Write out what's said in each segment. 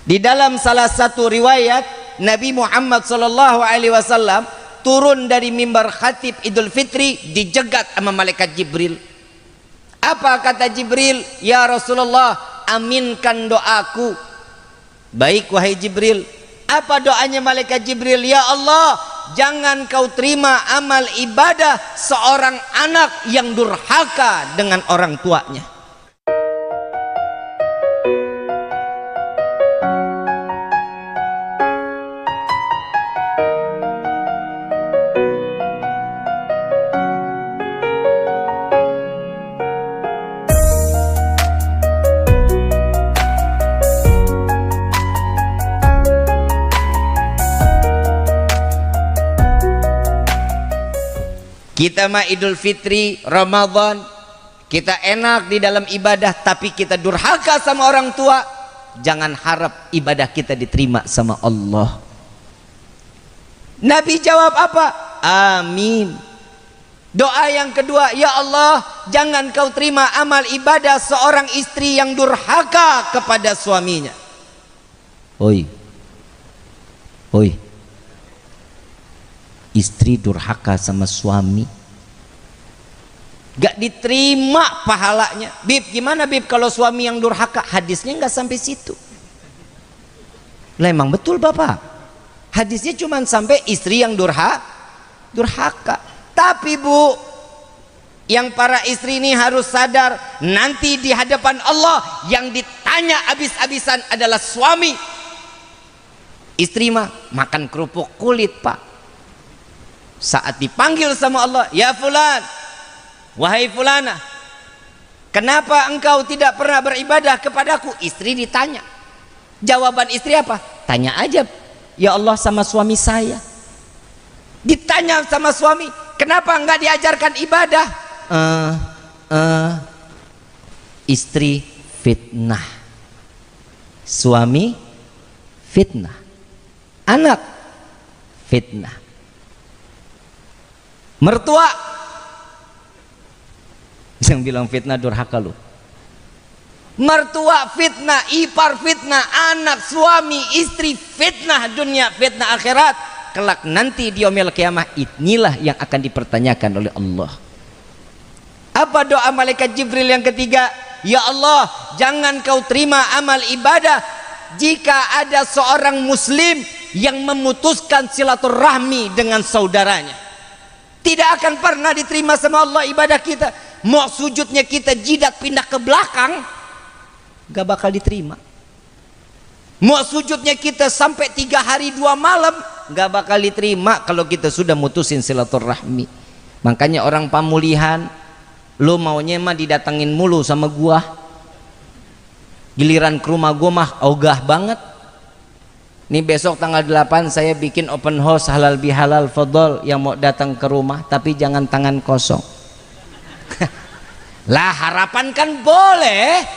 Di dalam salah satu riwayat, Nabi Muhammad SAW turun dari mimbar khatib Idul Fitri, dijegat sama malaikat Jibril. Apa kata Jibril? Ya Rasulullah, aminkan doaku. Baik wahai Jibril. Apa doanya malaikat Jibril? Ya Allah, jangan kau terima amal ibadah seorang anak yang durhaka dengan orang tuanya. Kita mah Idul Fitri, Ramadan, kita enak di dalam ibadah, tapi kita durhaka sama orang tua. Jangan harap ibadah kita diterima sama Allah. Nabi jawab apa? Amin. Doa yang kedua, ya Allah, jangan kau terima amal ibadah seorang istri yang durhaka kepada suaminya. Oi, istri durhaka sama suami, gak diterima pahalanya. Bib, gimana Bib kalau suami yang durhaka? Hadisnya gak sampai situ. Lah emang betul Bapak, hadisnya cuma sampai istri yang durhaka. Tapi Bu, yang para istri ini harus sadar, nanti di hadapan Allah yang ditanya abis-abisan adalah suami. Istri mah makan kerupuk kulit Pak. Saat dipanggil sama Allah, ya fulan, wahai fulana, kenapa engkau tidak pernah beribadah kepadaku? Istri ditanya. Jawaban istri apa? Tanya aja ya Allah sama suami saya. Ditanya sama suami, kenapa enggak diajarkan ibadah? Istri fitnah, suami fitnah, anak fitnah, mertua yang bilang fitnah durhaka lu. Mertua fitnah, ipar fitnah, anak, suami, istri fitnah, dunia fitnah, akhirat. Kelak nanti di yaumil qiyamah, inilah yang akan dipertanyakan oleh Allah. Apa doa malaikat Jibril yang ketiga? Ya Allah, jangan kau terima amal ibadah jika ada seorang muslim yang memutuskan silaturahmi dengan saudaranya. Tidak akan pernah diterima sama Allah ibadah kita. Mau sujudnya kita jidat pindah ke belakang, gak bakal diterima. Mau sujudnya kita sampai 3 hari 2 malam, gak bakal diterima kalau kita sudah mutusin silaturahmi. Makanya orang pamulihan, lo maunya mah didatengin mulu sama gua, giliran ke rumah gua mah ogah banget. Nih besok tanggal 8 saya bikin open house halal bihalal fadol, yang mau datang ke rumah tapi jangan tangan kosong. Lah harapan kan boleh.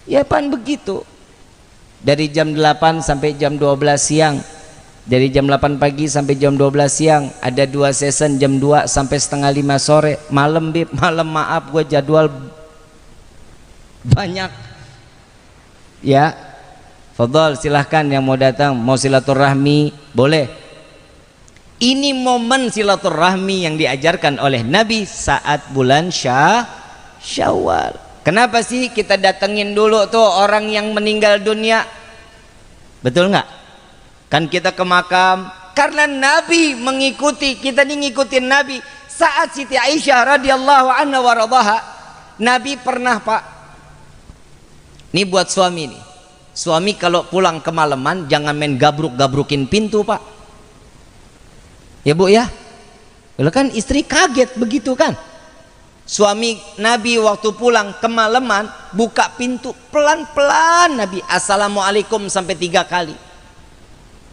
Ya pan begitu. Dari jam 8 sampai jam 12 siang. Dari jam 8 pagi sampai jam 12 siang. Ada 2 season jam 2 sampai setengah 5 sore. Malam Bib, malam maaf gue jadwal banyak. Ya. Fadol, silahkan yang mau datang, mau silaturahmi, boleh. Ini momen silaturahmi yang diajarkan oleh Nabi saat bulan Syawal. Kenapa sih kita datengin dulu tuh orang yang meninggal dunia? Betul nggak? Kan kita ke makam, karena Nabi mengikuti, kita nih ngikutin Nabi. Saat Siti Aisyah radhiyallahu anha waradhaha, Nabi pernah Pak, ini buat suami nih, suami kalau pulang kemalaman jangan main gabruk-gabrukin pintu Pak. Ya Bu ya. Kalau kan istri kaget begitu kan. Suami Nabi waktu pulang kemalaman buka pintu pelan-pelan Nabi. Assalamualaikum sampai 3 kali.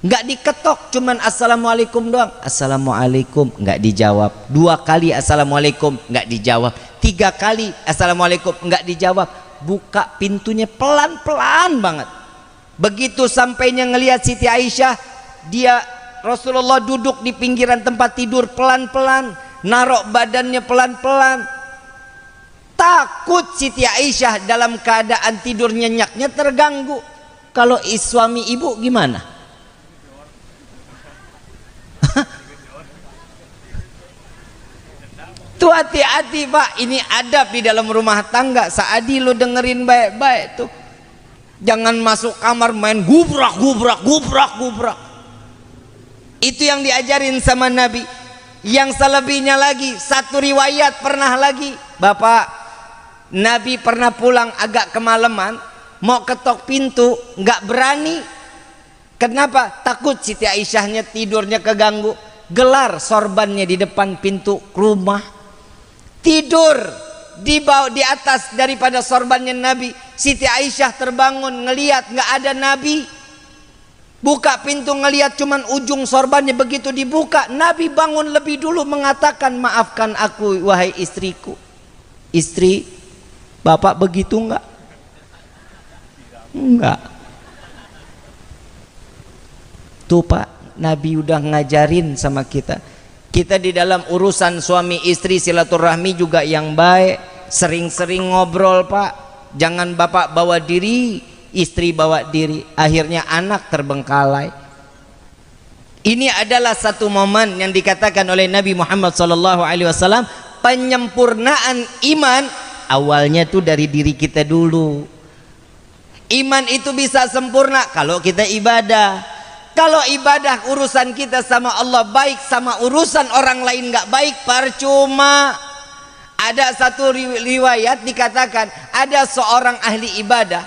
Enggak diketok, cuman assalamualaikum doang. Assalamualaikum, enggak dijawab. 2 kali assalamualaikum, enggak dijawab. 3 kali assalamualaikum, enggak dijawab. Buka pintunya pelan-pelan banget. Begitu sampainya ngelihat Siti Aisyah, dia Rasulullah duduk di pinggiran tempat tidur pelan-pelan, narok badannya pelan-pelan. Takut Siti Aisyah dalam keadaan tidur nyenyaknya terganggu. Kalau suami ibu gimana? Tuh hati-hati Pak, ini adab di dalam rumah tangga. Saadi lo dengerin baik-baik tuh. Jangan masuk kamar main gubrak. Itu yang diajarin sama Nabi. Yang selebihnya lagi, satu riwayat pernah lagi, Bapak, Nabi pernah pulang agak kemalaman, mau ketok pintu, nggak berani. Kenapa? Takut Siti Aisyahnya tidurnya keganggu. Gelar sorbannya di depan pintu rumah, tidur di bawah, di atas daripada sorbannya Nabi. Siti Aisyah terbangun ngelihat nggak ada Nabi, buka pintu ngelihat cuman ujung sorbannya. Begitu dibuka, Nabi bangun lebih dulu mengatakan, maafkan aku wahai istriku. Istri Bapak begitu enggak? Enggak. Tuh Pak, Nabi udah ngajarin sama kita. Kita di dalam urusan suami istri silaturahmi juga yang baik, sering-sering ngobrol Pak. Jangan Bapak bawa diri, istri bawa diri, akhirnya anak terbengkalai. Ini adalah satu momen yang dikatakan oleh Nabi Muhammad SAW, penyempurnaan iman awalnya tuh dari diri kita dulu. Iman itu bisa sempurna kalau kita ibadah. Kalau ibadah urusan kita sama Allah baik, sama urusan orang lain nggak baik, percuma. Ada satu riwayat dikatakan ada seorang ahli ibadah,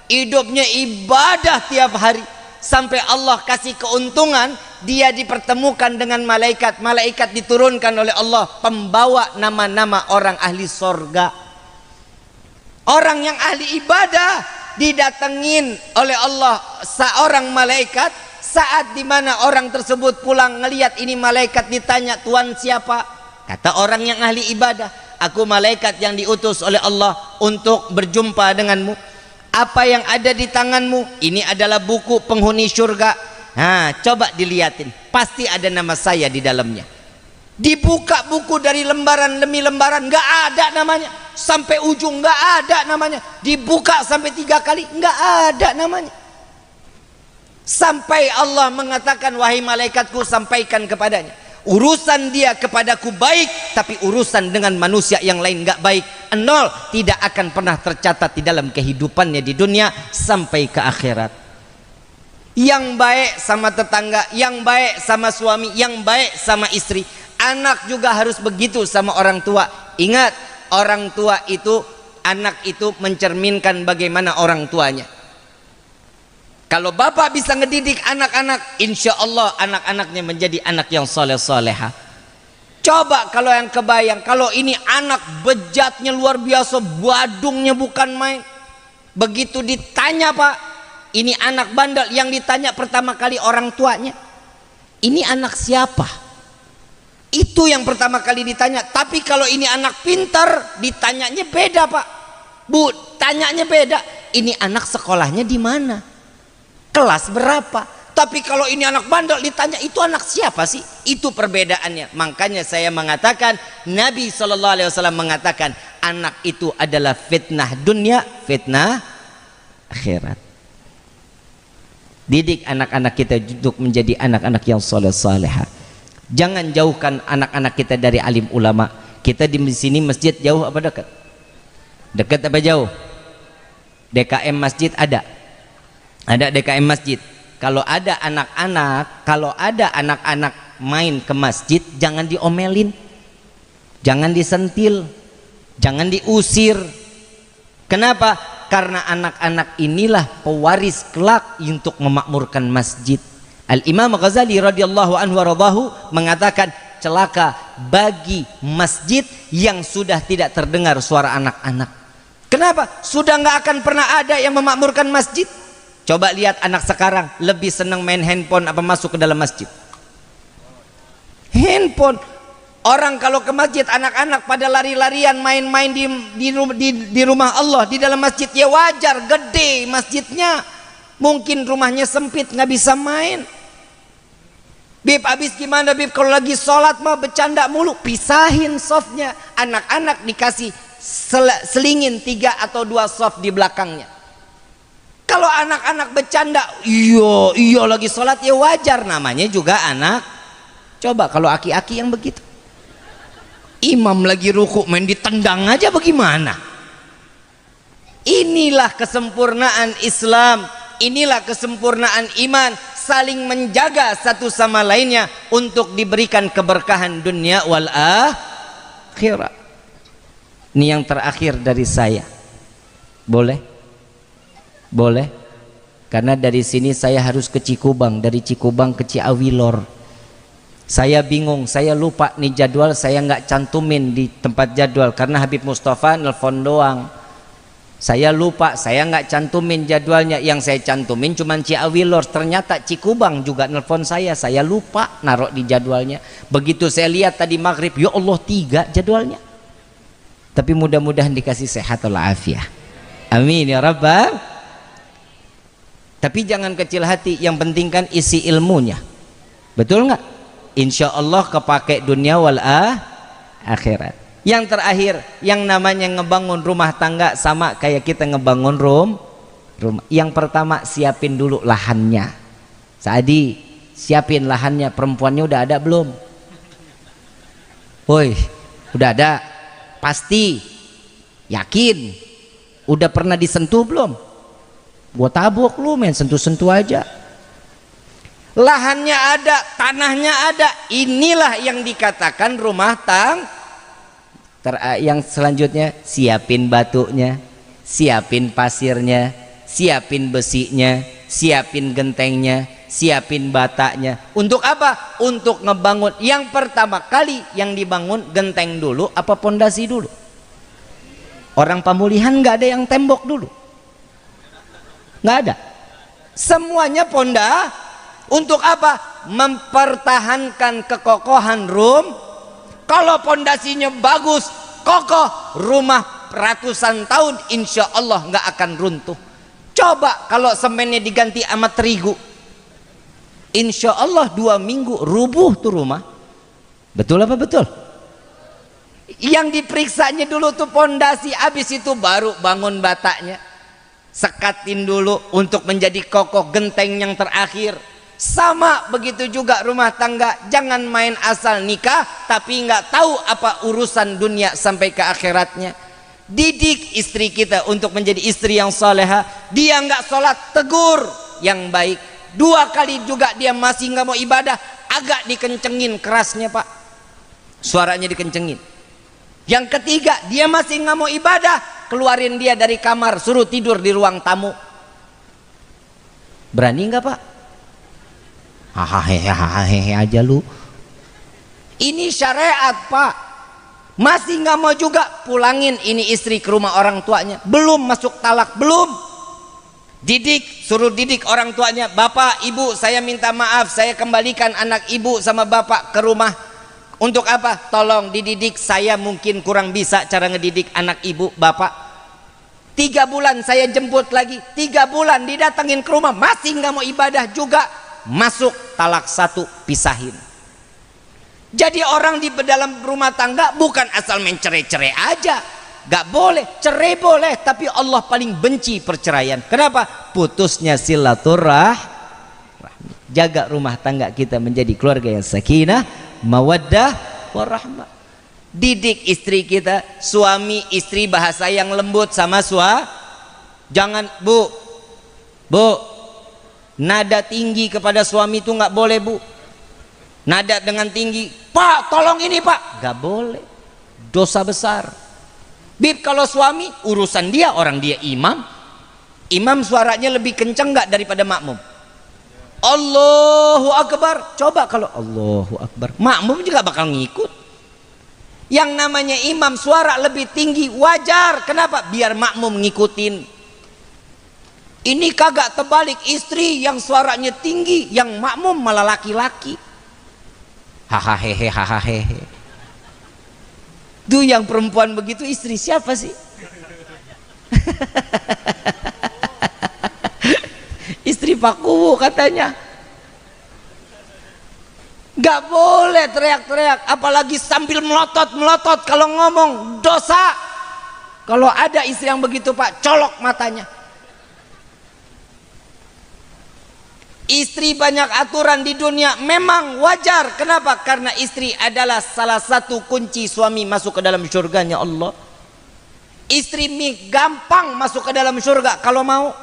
hidupnya ibadah tiap hari sampai Allah kasih keuntungan, dia dipertemukan dengan malaikat. Malaikat diturunkan oleh Allah pembawa nama-nama orang ahli sorga. Orang yang ahli ibadah didatengin oleh Allah seorang malaikat. Saat dimana orang tersebut pulang ngelihat ini malaikat, ditanya, Tuhan siapa? Kata orang yang ahli ibadah, aku malaikat yang diutus oleh Allah untuk berjumpa denganmu. Apa yang ada di tanganmu? Ini adalah buku penghuni surga. Nah, coba dilihatin, pasti ada nama saya di dalamnya. Dibuka buku dari lembaran demi lembaran, nggak ada namanya. Sampai ujung nggak ada namanya. Dibuka sampai 3 kali, nggak ada namanya. Sampai Allah mengatakan, wahai malaikatku, sampaikan kepadanya, urusan dia kepadaku baik, tapi urusan dengan manusia yang lain nggak baik. 0, tidak akan pernah tercatat di dalam kehidupannya di dunia sampai ke akhirat. Yang baik sama tetangga, yang baik sama suami, yang baik sama istri. Anak juga harus begitu sama orang tua. Ingat, orang tua itu, anak itu mencerminkan bagaimana orang tuanya. Kalau bapak bisa ngedidik anak-anak, insya Allah anak-anaknya menjadi anak yang soleh-soleha. Coba kalau yang kebayang, kalau ini anak bejatnya luar biasa, badungnya bukan main. Begitu ditanya Pak, ini anak bandel, yang ditanya pertama kali orang tuanya, ini anak siapa? Itu yang pertama kali ditanya. Tapi kalau ini anak pintar, ditanyanya beda Pak. Bu, tanyanya beda. Ini anak sekolahnya di mana? Kelas berapa? Tapi kalau ini anak bandel ditanya, itu anak siapa sih? Itu perbedaannya. Makanya saya mengatakan, Nabi SAW mengatakan, anak itu adalah fitnah dunia, fitnah akhirat. Didik anak-anak kita untuk menjadi anak-anak yang soleh-soleha. Jangan jauhkan anak-anak kita dari alim ulama. Kita di sini masjid jauh apa dekat? Dekat apa jauh? DKM masjid ada? Ada DKM masjid. Kalau ada anak-anak main ke masjid, jangan diomelin, jangan disentil, jangan diusir. Kenapa? Karena anak-anak inilah pewaris kelak untuk memakmurkan masjid. Al-Imam Ghazali radhiyallahu anhu waradahu mengatakan, celaka bagi masjid yang sudah tidak terdengar suara anak-anak. Kenapa? Sudah nggak akan pernah ada yang memakmurkan masjid. Coba lihat anak sekarang, lebih senang main handphone apa masuk ke dalam masjid? Handphone. Orang kalau ke masjid, anak-anak pada lari-larian main-main di rumah Allah, di dalam masjid. Ya wajar, gede masjidnya. Mungkin rumahnya sempit, nggak bisa main. Bib, habis gimana Bib? Kalau lagi sholat mah bercanda mulu. Pisahin softnya. Anak-anak dikasih selingin 3 atau 2 soft di belakangnya. Kalau anak-anak bercanda, iya lagi sholat, ya wajar, namanya juga anak. Coba kalau aki-aki yang begitu, imam lagi ruku main ditendang aja, bagaimana? Inilah kesempurnaan Islam, inilah kesempurnaan iman, saling menjaga satu sama lainnya untuk diberikan keberkahan dunia wal akhirat. Ini yang terakhir dari saya, boleh? Boleh? Karena dari sini saya harus ke Cikubang, dari Cikubang ke Ciawi Lor. Saya bingung, saya lupa nih jadwal, saya nggak cantumin di tempat jadwal karena Habib Mustafa nelfon doang. Saya lupa, saya nggak cantumin jadwalnya. Yang saya cantumin cuma Ciawi Lor. Ternyata Cikubang juga nelfon saya lupa naruh di jadwalnya. Begitu saya lihat tadi maghrib, ya Allah 3 jadwalnya. Tapi mudah-mudahan dikasih sehat walafiat. Amin ya Rabbal. Tapi jangan kecil hati, yang penting kan isi ilmunya, betul nggak? Insya Allah kepake dunia wal akhirat. Yang terakhir, yang namanya ngebangun rumah tangga sama kayak kita ngebangun rumah. Yang pertama, siapin dulu lahannya. Saadi, siapin lahannya. Perempuannya udah ada belum? Woi, udah ada? Pasti? Yakin? Udah pernah disentuh belum? Gua tabok lu, main sentuh-sentuh aja. Lahannya ada, tanahnya ada. Inilah yang dikatakan rumah tangga. Yang selanjutnya, siapin batunya, siapin pasirnya, siapin besinya, siapin gentengnya, siapin batanya. Untuk apa? Untuk ngebangun. Yang pertama kali yang dibangun genteng dulu apa pondasi dulu? Orang pemulihan nggak ada yang tembok dulu, nggak ada. Semuanya ponda. Untuk apa? Mempertahankan kekokohan Kalau pondasinya bagus, kokoh, rumah ratusan tahun insya Allah nggak akan runtuh. Coba kalau semennya diganti sama terigu, insya Allah 2 minggu rubuh tuh rumah. Betul apa betul? Yang diperiksanya dulu tuh pondasi, habis itu baru bangun batanya. Sekatin dulu untuk menjadi kokoh, genteng yang terakhir. Sama begitu juga rumah tangga, jangan main asal nikah tapi nggak tahu apa urusan dunia sampai ke akhiratnya. Didik istri kita untuk menjadi istri yang soleha. Dia nggak sholat, tegur yang baik. 2 kali juga dia masih nggak mau ibadah, agak dikencengin kerasnya pak, suaranya dikencengin. Yang ketiga, dia masih nggak mau ibadah, keluarin dia dari kamar, suruh tidur di ruang tamu. Berani nggak pak? Hahaha aja lu. Ini syariat pak. Masih nggak mau juga, pulangin ini istri ke rumah orang tuanya. Belum masuk talak, belum. Didik, suruh didik orang tuanya. Bapak, ibu, saya minta maaf, saya kembalikan anak ibu sama bapak ke rumah. Untuk apa? Tolong dididik, saya mungkin kurang bisa cara ngedidik anak ibu bapak. 3 bulan saya jemput lagi, 3 bulan didatengin ke rumah, masih nggak mau ibadah juga. Masuk talak 1, pisahin. Jadi orang di dalam rumah tangga bukan asal main cerai-cerai aja. Gak boleh, cerai boleh, tapi Allah paling benci perceraian. Kenapa? Putusnya silaturahmi. Jaga rumah tangga kita menjadi keluarga yang sakinah, mawaddah, warahmah. Didik istri kita, suami istri bahasa yang lembut sama jangan bu, nada tinggi kepada suami itu nggak boleh bu. Nada dengan tinggi, pak tolong ini pak, nggak boleh, dosa besar. Bib, kalau suami urusan dia, orang dia imam suaranya lebih kencang nggak daripada makmum? Allahu Akbar. Coba kalau Allahu Akbar, makmum juga bakal ngikut. Yang namanya imam suara lebih tinggi wajar. Kenapa? Biar makmum ngikutin. Ini kagak terbalik, istri yang suaranya tinggi, yang makmum malah laki-laki. Hahaha. Tuh yang perempuan begitu istri siapa sih? Istri Pak Kuwu katanya. Gak boleh teriak-teriak, apalagi sambil melotot kalau ngomong, dosa. Kalau ada istri yang begitu pak, colok matanya. Istri banyak aturan di dunia memang wajar. Kenapa? Karena istri adalah salah satu kunci suami masuk ke dalam surganya Allah. Istri gampang masuk ke dalam surga kalau mau.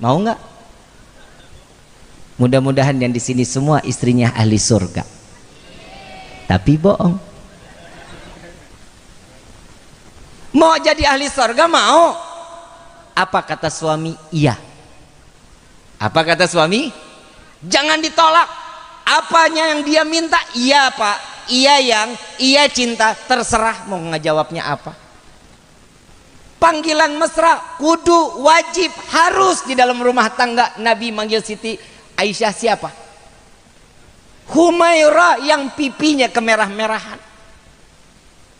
Mau nggak? Mudah-mudahan yang di sini semua istrinya ahli surga. Tapi bohong. Mau jadi ahli surga mau? Apa kata suami? Iya. Apa kata suami? Jangan ditolak. Apanya yang dia minta? Iya pak, iya yang, iya cinta. Terserah mau ngejawabnya apa. Panggilan mesra kudu wajib harus di dalam rumah tangga. Nabi manggil Siti Aisyah siapa? Humaira yang pipinya kemerah-merahan.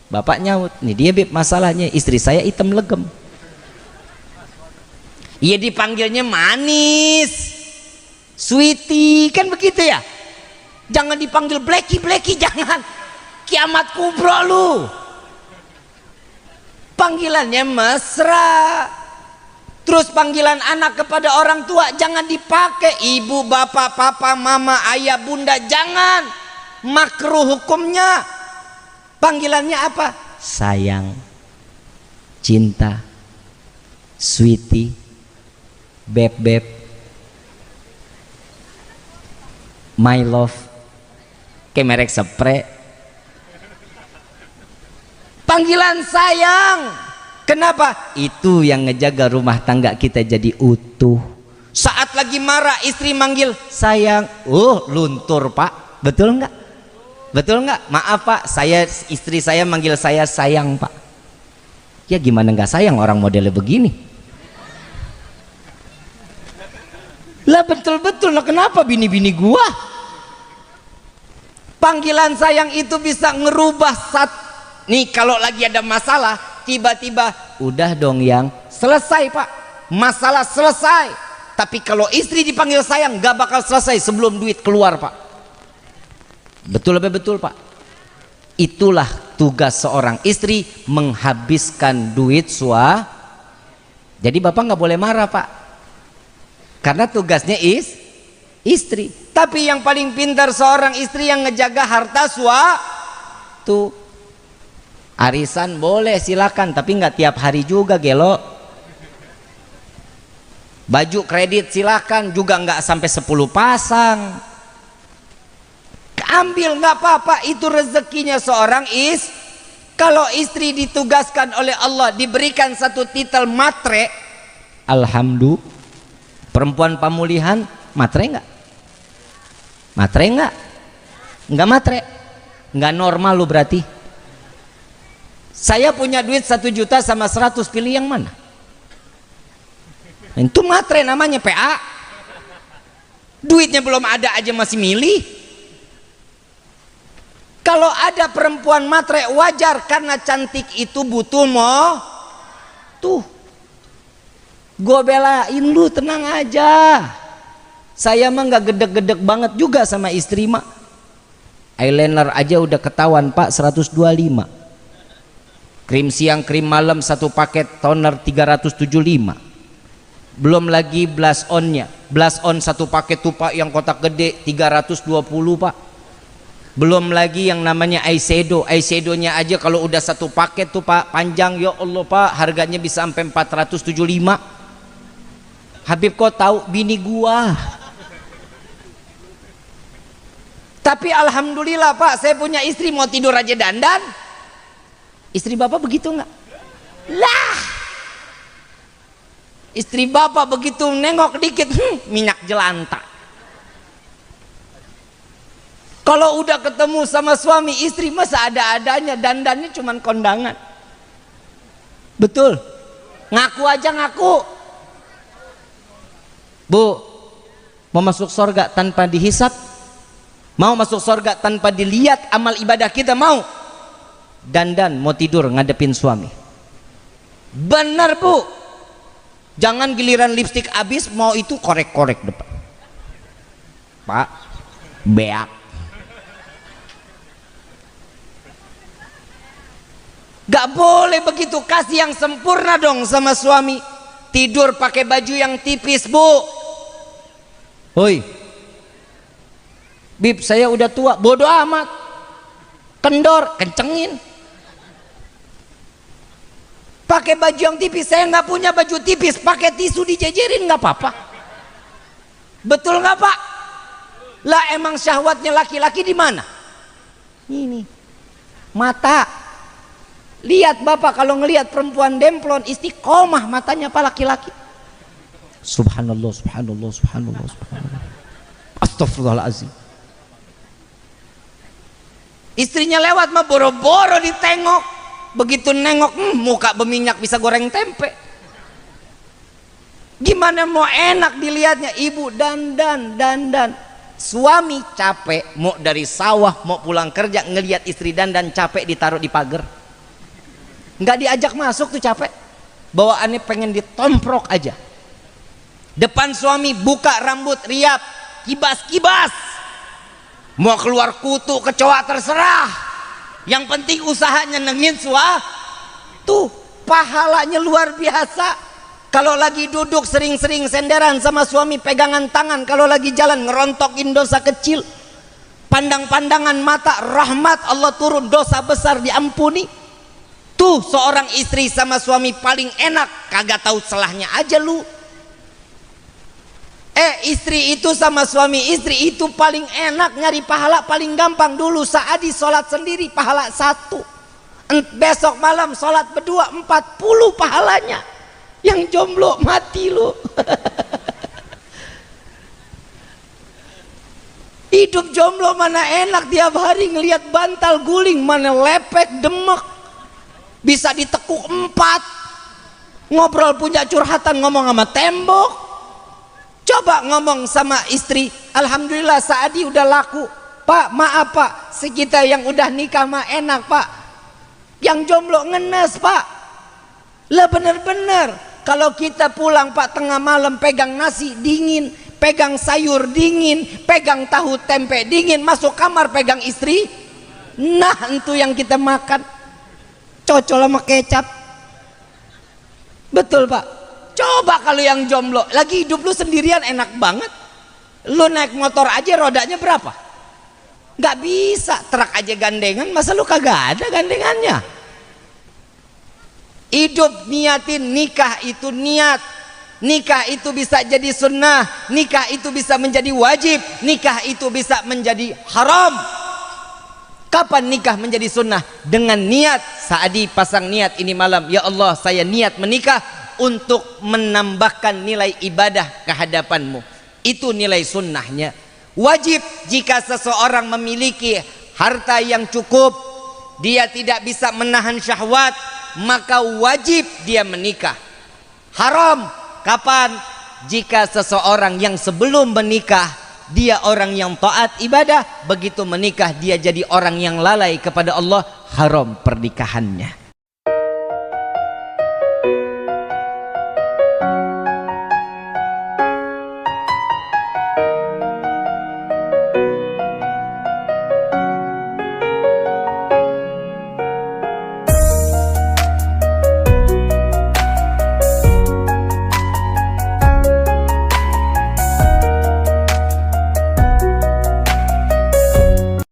Bapak nyaut, nih dia beb masalahnya istri saya hitam legem. Iya dipanggilnya manis, sweetie, kan begitu ya. Jangan dipanggil blacky, jangan. Kiamat kubro lu. Panggilannya mesra. Terus panggilan anak kepada orang tua jangan dipakai ibu, bapak, papa, mama, ayah, bunda, jangan. Makruh hukumnya. Panggilannya apa? Sayang, cinta, sweetie, beb, my love, kayak merek spray. Panggilan sayang. Kenapa? Itu yang ngejaga rumah tangga kita jadi utuh. Saat lagi marah istri manggil sayang, luntur pak. Betul nggak? Betul nggak? Maaf pak, istri saya manggil saya sayang pak. Ya gimana nggak sayang orang modelnya begini? Lah betul-betul, lah kenapa bini-bini gua? Panggilan sayang itu bisa ngerubah nih kalau lagi ada masalah, tiba-tiba udah dong yang selesai pak, masalah selesai. Tapi kalau istri dipanggil sayang gak bakal selesai sebelum duit keluar pak. Betul apa betul pak? Itulah tugas seorang istri, menghabiskan duit Jadi bapak nggak boleh marah pak, karena tugasnya istri. Tapi yang paling pintar seorang istri yang ngejaga harta tuh. Arisan boleh silakan, tapi nggak tiap hari juga gelo. Baju kredit silakan, juga nggak sampai 10 pasang. Ambil nggak apa-apa, itu rezekinya seorang Kalau istri ditugaskan oleh Allah diberikan satu titel matre, alhamdulillah. Perempuan pemulihan matre nggak? Matre nggak? Nggak matre, nggak normal lu berarti. Saya punya duit 1 juta sama 100, pilih yang mana? Itu matre namanya, PA. Duitnya belum ada aja masih milih. Kalau ada perempuan matre wajar, karena cantik itu butuh tuh. Gue belain lu, tenang aja. Saya mah nggak gedek-gedek banget juga sama istri mah. Eyeliner aja udah ketahuan pak 125. Krim siang krim malam satu paket toner 375. Belum lagi blush onnya. Blush on satu paket tuh pak yang kotak gede 320 pak. Belum lagi yang namanya eyeshadow. Eyeshadownya aja kalau udah satu paket tuh pak panjang, ya Allah pak, harganya bisa sampai 475. Habib kau tahu bini gua. Tapi alhamdulillah pak, saya punya istri mau tidur aja dandan. Istri bapak begitu nggak? Lah, istri bapak begitu nengok dikit, minyak jelantah. Kalau udah ketemu sama suami istri masa ada-adanya, dandannya cuman kondangan. Betul? Ngaku aja ngaku. Bu, mau masuk surga tanpa dihisap? Mau masuk surga tanpa dilihat amal ibadah kita? Mau? Dandan mau tidur ngadepin suami. Benar bu. Jangan giliran lipstik habis mau itu korek-korek depan. Pak, beak. Gak boleh begitu, kasih yang sempurna dong sama suami. Tidur pakai baju yang tipis bu. Hoi Bib, saya udah tua. Bodoh amat, kendor, kencengin. Pakai baju yang tipis. Saya nggak punya baju tipis, pakai tisu dijejerin nggak apa-apa. Betul nggak Pak? Lah emang syahwatnya laki-laki di mana? Ini mata. Lihat Bapak kalau ngelihat perempuan demplon istiqomah matanya Pak laki-laki. Subhanallah, subhanallah, subhanallah, subhanallah. Astagfirullahaladzim. Istrinya lewat mah boro-boro ditengok. Begitu nengok, muka berminyak bisa goreng tempe. Gimana mau enak dilihatnya? Ibu dandan. Suami capek, mau dari sawah, mau pulang kerja, ngelihat istri dandan capek ditaruh di pagar. Nggak diajak masuk tuh capek. Bawaannya pengen ditomprok aja. Depan suami buka rambut riap, kibas-kibas. Mau keluar kutu kecoa terserah, yang penting usahanya nengin tuh pahalanya luar biasa. Kalau lagi duduk sering-sering senderan sama suami, pegangan tangan. Kalau lagi jalan ngerontokin dosa kecil, pandang-pandangan mata, rahmat Allah turun, dosa besar diampuni. Tuh seorang istri sama suami paling enak, kagak tahu celahnya aja lu. Istri itu sama suami istri itu paling enak, nyari pahala paling gampang. Dulu Saadi sholat sendiri pahala 1, besok malam sholat berdua 40 pahalanya. Yang jomblo mati lu. Hidup jomblo mana enak, tiap hari ngelihat bantal guling, mana lepek demek, bisa ditekuk 4. Ngobrol punya curhatan, ngomong sama tembok. Coba ngomong sama istri, alhamdulillah Saadi udah laku. Pak maaf Pak, kita yang udah nikah mah enak Pak, yang jomblo ngenes Pak. Lah bener-bener kalau kita pulang Pak tengah malam pegang nasi dingin, pegang sayur dingin, pegang tahu tempe dingin, masuk kamar pegang istri, nah itu yang kita makan, cocol sama kecap. Betul Pak. Coba kalau yang jomblo, lagi hidup lu sendirian enak banget. Lu naik motor aja rodanya berapa? Gak bisa, truk aja gandengan, masa lu kagak ada gandengannya? Hidup niatin, nikah itu niat. Nikah itu bisa jadi sunnah, nikah itu bisa menjadi wajib, nikah itu bisa menjadi haram. Kapan nikah menjadi sunnah? Dengan niat. Saadi pasang niat ini malam, ya Allah saya niat menikah untuk menambahkan nilai ibadah kehadapanmu. Itu nilai sunnahnya. Wajib jika seseorang memiliki harta yang cukup, dia tidak bisa menahan syahwat, maka wajib dia menikah. Haram kapan? Jika seseorang yang sebelum menikah dia orang yang taat ibadah, begitu menikah dia jadi orang yang lalai kepada Allah, haram pernikahannya.